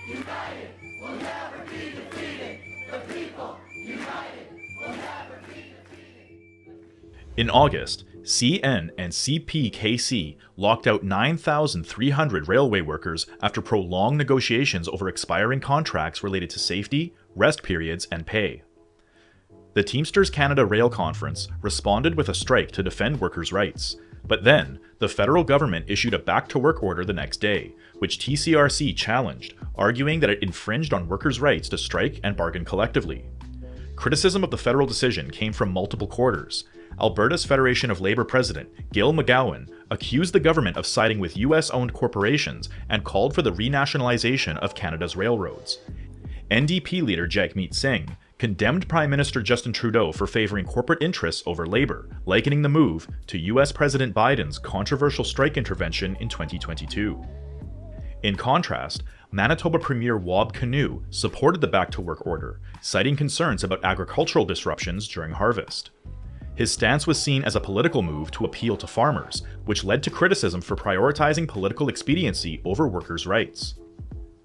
united will never be defeated. The people united will never be defeated. In August, CN and CPKC locked out 9,300 railway workers after prolonged negotiations over expiring contracts related to safety, rest periods, and pay. The Teamsters Canada Rail Conference responded with a strike to defend workers' rights, but then the federal government issued a back-to-work order the next day, which TCRC challenged, arguing that it infringed on workers' rights to strike and bargain collectively. Criticism of the federal decision came from multiple quarters. Alberta's Federation of Labour President, Gil McGowan, accused the government of siding with US-owned corporations and called for the renationalization of Canada's railroads. NDP leader Jagmeet Singh condemned Prime Minister Justin Trudeau for favoring corporate interests over labor, likening the move to US President Biden's controversial strike intervention in 2022. In contrast, Manitoba Premier Wab Kinew supported the back-to-work order, citing concerns about agricultural disruptions during harvest. His stance was seen as a political move to appeal to farmers, which led to criticism for prioritizing political expediency over workers' rights.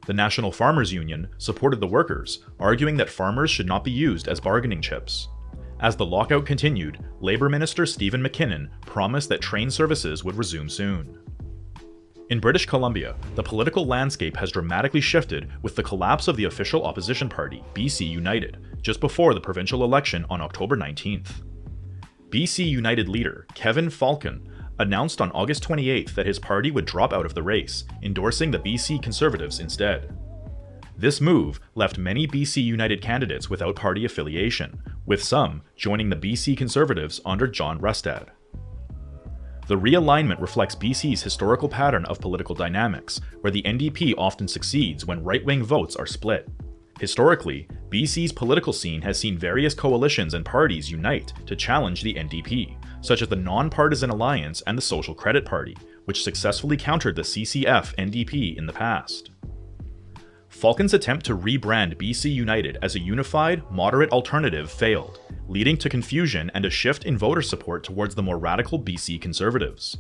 The National Farmers Union supported the workers, arguing that farmers should not be used as bargaining chips. As the lockout continued, Labour Minister Stephen McKinnon promised that train services would resume soon. In British Columbia, the political landscape has dramatically shifted with the collapse of the official opposition party, BC United, just before the provincial election on October 19th. BC United leader Kevin Falcon announced on August 28th that his party would drop out of the race, endorsing the BC Conservatives instead. This move left many BC United candidates without party affiliation, with some joining the BC Conservatives under John Rustad. The realignment reflects BC's historical pattern of political dynamics, where the NDP often succeeds when right-wing votes are split. Historically, BC's political scene has seen various coalitions and parties unite to challenge the NDP, such as the Non-Partisan Alliance and the Social Credit Party, which successfully countered the CCF-NDP in the past. Falcon's attempt to rebrand BC United as a unified, moderate alternative failed, leading to confusion and a shift in voter support towards the more radical BC Conservatives.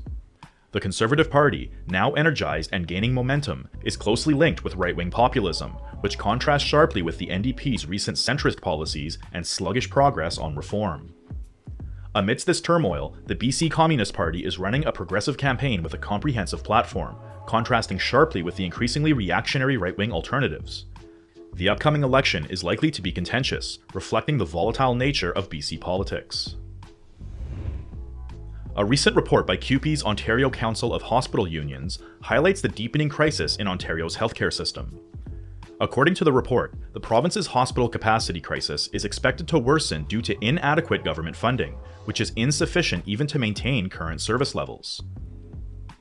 The Conservative Party, now energized and gaining momentum, is closely linked with right-wing populism, which contrasts sharply with the NDP's recent centrist policies and sluggish progress on reform. Amidst this turmoil, the BC Communist Party is running a progressive campaign with a comprehensive platform, contrasting sharply with the increasingly reactionary right-wing alternatives. The upcoming election is likely to be contentious, reflecting the volatile nature of BC politics. A recent report by CUPE's Ontario Council of Hospital Unions highlights the deepening crisis in Ontario's healthcare system. According to the report, the province's hospital capacity crisis is expected to worsen due to inadequate government funding, which is insufficient even to maintain current service levels.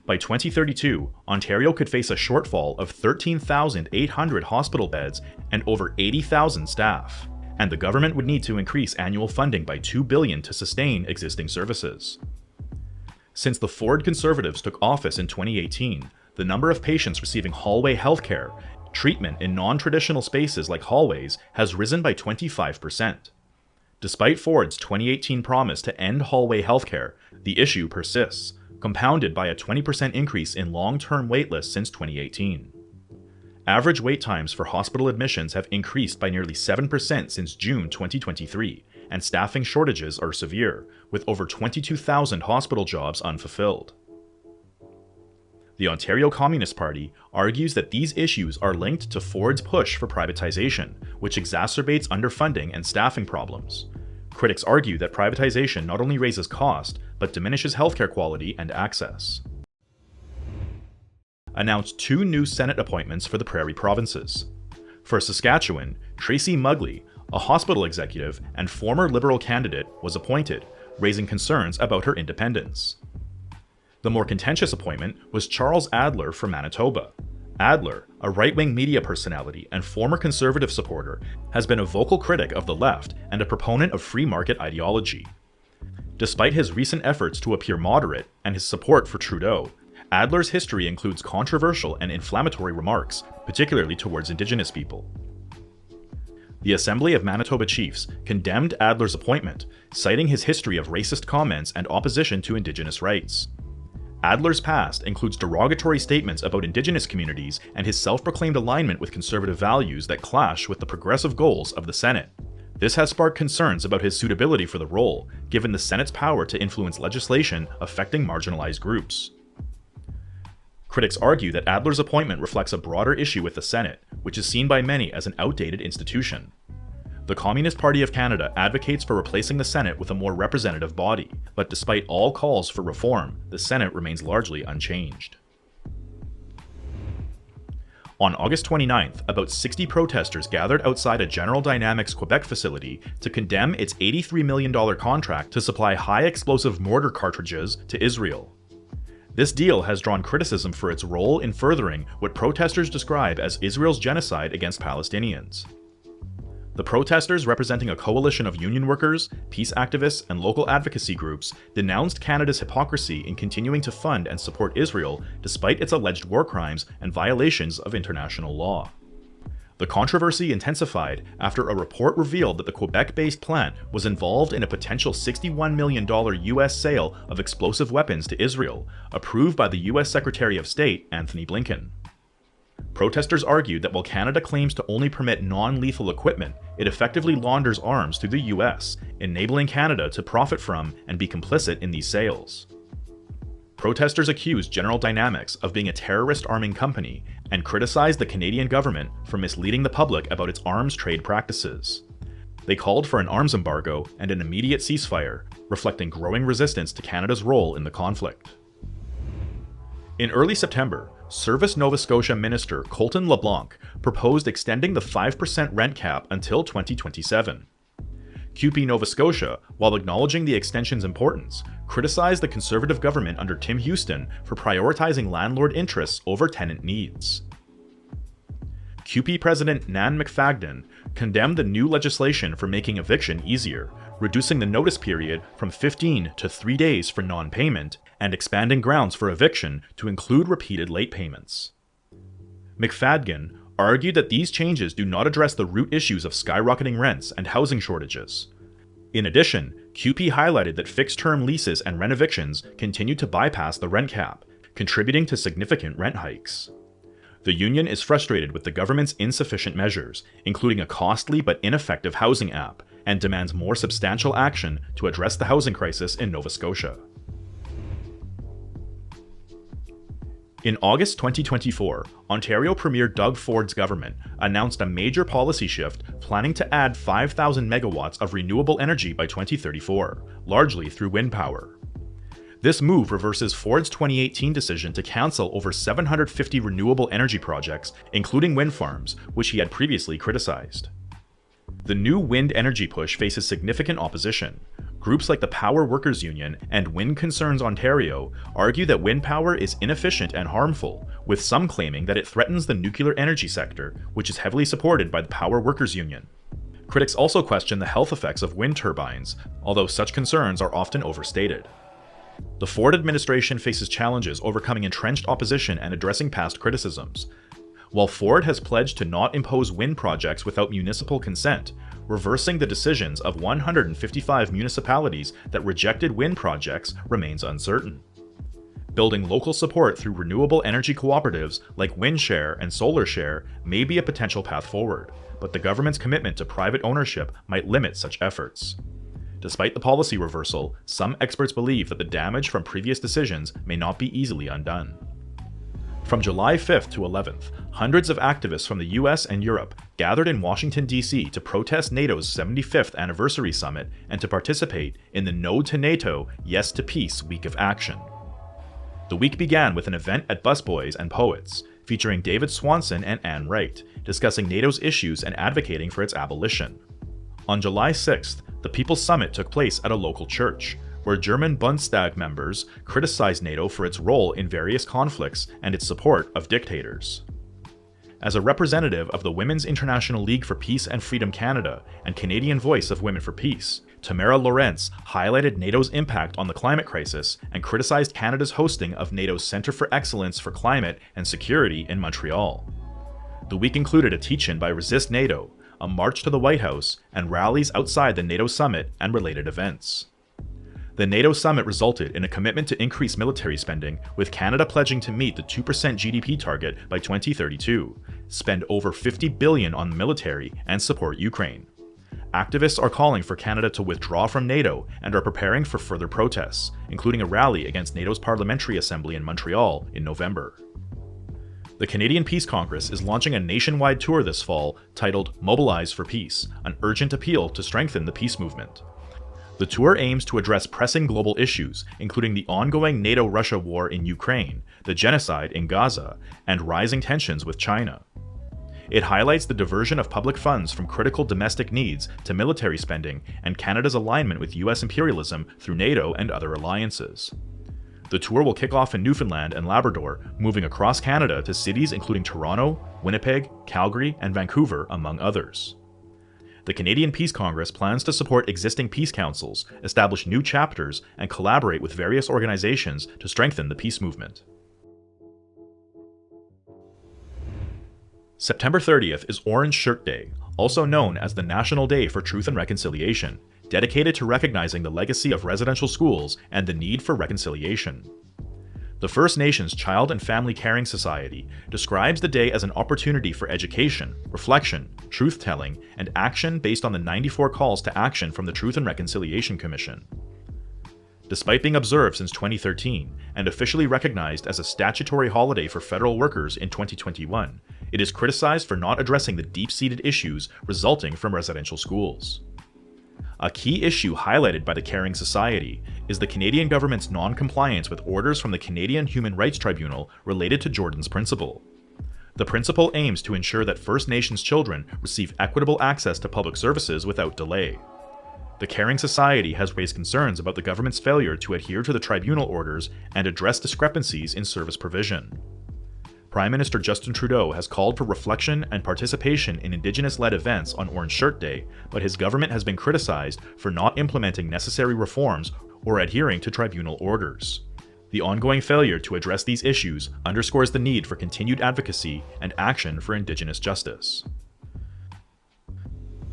By 2032, Ontario could face a shortfall of 13,800 hospital beds and over 80,000 staff, and the government would need to increase annual funding by $2 billion to sustain existing services. Since the Ford Conservatives took office in 2018, the number of patients receiving hallway healthcare, treatment in non-traditional spaces like hallways, has risen by 25%. Despite Ford's 2018 promise to end hallway healthcare, the issue persists, compounded by a 20% increase in long-term waitlists since 2018. Average wait times for hospital admissions have increased by nearly 7% since June 2023, and staffing shortages are severe, with over 22,000 hospital jobs unfulfilled. The Ontario Communist Party argues that these issues are linked to Ford's push for privatization, which exacerbates underfunding and staffing problems. Critics argue that privatization not only raises cost, but diminishes healthcare quality and access. Announced 2 new Senate appointments for the Prairie Provinces. For Saskatchewan, Tracy Mugley, a hospital executive and former Liberal candidate, was appointed, raising concerns about her independence. The more contentious appointment was Charles Adler from Manitoba. Adler, a right-wing media personality and former Conservative supporter, has been a vocal critic of the left and a proponent of free market ideology. Despite his recent efforts to appear moderate and his support for Trudeau, Adler's history includes controversial and inflammatory remarks, particularly towards Indigenous people. The Assembly of Manitoba Chiefs condemned Adler's appointment, citing his history of racist comments and opposition to Indigenous rights. Adler's past includes derogatory statements about Indigenous communities and his self-proclaimed alignment with conservative values that clash with the progressive goals of the Senate. This has sparked concerns about his suitability for the role, given the Senate's power to influence legislation affecting marginalized groups. Critics argue that Adler's appointment reflects a broader issue with the Senate, which is seen by many as an outdated institution. The Communist Party of Canada advocates for replacing the Senate with a more representative body, but despite all calls for reform, the Senate remains largely unchanged. On August 29th, about 60 protesters gathered outside a General Dynamics Quebec facility to condemn its $83 million contract to supply high-explosive mortar cartridges to Israel. This deal has drawn criticism for its role in furthering what protesters describe as Israel's genocide against Palestinians. The protesters, representing a coalition of union workers, peace activists, and local advocacy groups, denounced Canada's hypocrisy in continuing to fund and support Israel despite its alleged war crimes and violations of international law. The controversy intensified after a report revealed that the Quebec-based plant was involved in a potential $61 million US sale of explosive weapons to Israel, approved by the US Secretary of State, Anthony Blinken. Protesters argued that while Canada claims to only permit non-lethal equipment, it effectively launders arms through the US, enabling Canada to profit from and be complicit in these sales. Protesters accused General Dynamics of being a terrorist arming company and criticized the Canadian government for misleading the public about its arms trade practices. They called for an arms embargo and an immediate ceasefire, reflecting growing resistance to Canada's role in the conflict. In early September, Service Nova Scotia Minister Colton LeBlanc proposed extending the 5% rent cap until 2027. CUPE Nova Scotia, while acknowledging the extension's importance, criticized the Conservative government under Tim Houston for prioritizing landlord interests over tenant needs. CUPE President Nan McFadden condemned the new legislation for making eviction easier, reducing the notice period from 15 to 3 days for non-payment, and expanding grounds for eviction to include repeated late payments. McFadden argued that these changes do not address the root issues of skyrocketing rents and housing shortages. In addition, CUPE highlighted that fixed-term leases and rent evictions continue to bypass the rent cap, contributing to significant rent hikes. The union is frustrated with the government's insufficient measures, including a costly but ineffective housing app, and demands more substantial action to address the housing crisis in Nova Scotia. In August 2024, Ontario Premier Doug Ford's government announced a major policy shift planning to add 5,000 megawatts of renewable energy by 2034, largely through wind power. This move reverses Ford's 2018 decision to cancel over 750 renewable energy projects, including wind farms, which he had previously criticized. The new wind energy push faces significant opposition. Groups like the Power Workers Union and Wind Concerns Ontario argue that wind power is inefficient and harmful, with some claiming that it threatens the nuclear energy sector, which is heavily supported by the Power Workers Union. Critics also question the health effects of wind turbines, although such concerns are often overstated. The Ford administration faces challenges overcoming entrenched opposition and addressing past criticisms. While Ford has pledged to not impose wind projects without municipal consent, reversing the decisions of 155 municipalities that rejected wind projects remains uncertain. Building local support through renewable energy cooperatives like WindShare and SolarShare may be a potential path forward, but the government's commitment to private ownership might limit such efforts. Despite the policy reversal, some experts believe that the damage from previous decisions may not be easily undone. From July 5th to 11th, hundreds of activists from the US and Europe gathered in Washington, D.C. to protest NATO's 75th anniversary summit and to participate in the No to NATO, Yes to Peace Week of Action. The week began with an event at Busboys and Poets, featuring David Swanson and Anne Wright, discussing NATO's issues and advocating for its abolition. On July 6th, the People's Summit took place at a local church, where German Bundestag members criticized NATO for its role in various conflicts and its support of dictators. As a representative of the Women's International League for Peace and Freedom Canada and Canadian Voice of Women for Peace, Tamara Lawrence highlighted NATO's impact on the climate crisis and criticized Canada's hosting of NATO's Centre for Excellence for Climate and Security in Montreal. The week included a teach-in by Resist NATO, a march to the White House, and rallies outside the NATO summit and related events. The NATO summit resulted in a commitment to increase military spending, with Canada pledging to meet the 2% GDP target by 2032, spend over $50 billion on the military, and support Ukraine. Activists are calling for Canada to withdraw from NATO and are preparing for further protests, including a rally against NATO's Parliamentary Assembly in Montreal in November. The Canadian Peace Congress is launching a nationwide tour this fall titled Mobilize for Peace, an urgent appeal to strengthen the peace movement. The tour aims to address pressing global issues, including the ongoing NATO-Russia war in Ukraine, the genocide in Gaza, and rising tensions with China. It highlights the diversion of public funds from critical domestic needs to military spending and Canada's alignment with US imperialism through NATO and other alliances. The tour will kick off in Newfoundland and Labrador, moving across Canada to cities including Toronto, Winnipeg, Calgary, and Vancouver, among others. The Canadian Peace Congress plans to support existing peace councils, establish new chapters, and collaborate with various organizations to strengthen the peace movement. September 30th is Orange Shirt Day, also known as the National Day for Truth and Reconciliation, dedicated to recognizing the legacy of residential schools and the need for reconciliation. The First Nations Child and Family Caring Society describes the day as an opportunity for education, reflection, truth-telling, and action based on the 94 calls to action from the Truth and Reconciliation Commission. Despite being observed since 2013 and officially recognized as a statutory holiday for federal workers in 2021, it is criticized for not addressing the deep-seated issues resulting from residential schools. A key issue highlighted by the Caring Society is the Canadian government's non-compliance with orders from the Canadian Human Rights Tribunal related to Jordan's Principle. The principle aims to ensure that First Nations children receive equitable access to public services without delay. The Caring Society has raised concerns about the government's failure to adhere to the tribunal orders and address discrepancies in service provision. Prime Minister Justin Trudeau has called for reflection and participation in Indigenous-led events on Orange Shirt Day, but his government has been criticized for not implementing necessary reforms or adhering to tribunal orders. The ongoing failure to address these issues underscores the need for continued advocacy and action for Indigenous justice.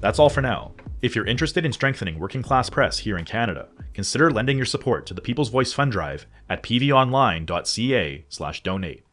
That's all for now. If you're interested in strengthening working-class press here in Canada, consider lending your support to the People's Voice Fund Drive at pvonline.ca/donate.